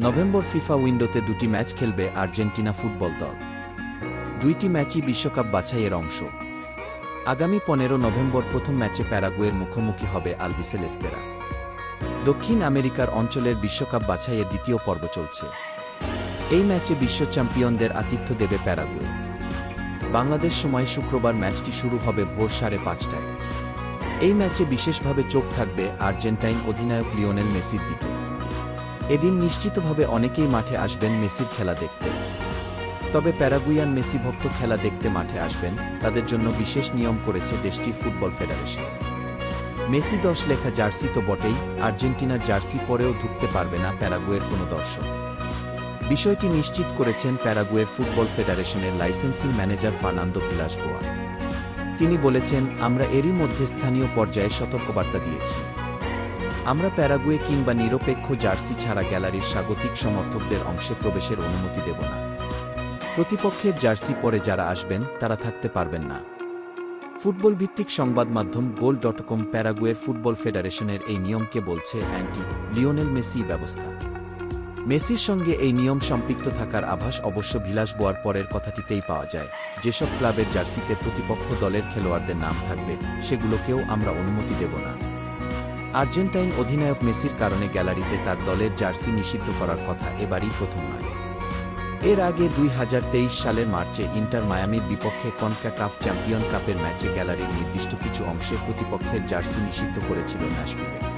November FIFA উইন্ডোতে দুটি match খেলবে আর্জেন্টিনা ফুটবল দল। দুইটি ম্যাচই বিশ্বকাপ বাছাইয়ের অংশ। আগামী 15 নভেম্বর প্রথম ম্যাচে প্যারাগুয়ের মুখোমুখি হবে আলবিসেলেস্তেরা। দক্ষিণ আমেরিকার অঞ্চলের বিশ্বকাপ বাছাইয়ের দ্বিতীয় পর্ব চলছে। এই ম্যাচে বিশ্ব চ্যাম্পিয়নদের আতিথ্য দেবে প্যারাগুয়ে। বাংলাদেশ সময় শুক্রবার ম্যাচটি শুরু হবে ভোর 5:30টায়। এই ম্যাচে বিশেষভাবে চোখ থাকবে আর্জেন্টাইন অধিনায়ক লিওনেল মেসির দিকে। এদিন নিশ্চিতভাবে অনেকেই মাঠে আসবেন মেসির খেলা দেখতে। তবে প্যারাগুইয়ান মেসি ভক্ত খেলা দেখতে মাঠে আসবেন, তাদের জন্য বিশেষ নিয়ম করেছে দেশটির ফুটবল ফেডারেশন। মেসি 10 লেখা জার্সি তো বটেই, আর্জেন্টিনার জার্সি পরেও ঢুকতে পারবে না প্যারাগুয়ের কোনো দর্শক। বিষয়টি নিশ্চিত করেছেন প্যারাগুয়ের ফুটবল ফেডারেশনের লাইসেন্সিং ম্যানেজার ফার্নান্দো ভিলাস-বোয়া। তিনি বলেছেন, আমরা এরই মধ্যে স্থানীয় পর্যায়ে সতর্কবার্তা দিয়েছি। আমরা প্যারাগুয়ে কিংবা নিরপেক্ষ জার্সি ছাড়া গ্যালারির স্বাগতিক সমর্থকদের অংশে প্রবেশের অনুমতি দেব না। প্রতিপক্ষের জার্সি পরে যারা আসবেন তারা থাকতে পারবেন না। ফুটবল ভিত্তিক সংবাদ মাধ্যম গোল.com প্যারাগুয়ের ফুটবল ফেডারেশনের এই নিয়মকে বলছে অ্যান্টি লিওনেল মেসি ব্যবস্থা। মেসির সঙ্গে এই নিয়ম সম্পৃক্ত থাকার আভাস অবশ্য ভিলাস-বোয়ার পরের কথাটিতেই পাওয়া যায়। যেসব ক্লাবের জার্সিতে প্রতিপক্ষ দলের খেলোয়াড়দের নাম থাকবে সেগুলোকেও আমরা অনুমতি দেব না। আর্জেন্টাইন অধিনায়ক মেসির কারণে গ্যালারিতে তার দলের জার্সি নিষিদ্ধ করার কথা এবারই প্রথম নয়। এর আগে 2023 সালের মার্চে ইন্টার মায়ামির বিপক্ষে কনকাকাফ চ্যাম্পিয়ন কাপের ম্যাচে গ্যালারির নির্দিষ্ট কিছু অংশে প্রতিপক্ষের জার্সি নিষিদ্ধ করেছিল ন্যাশভিলে।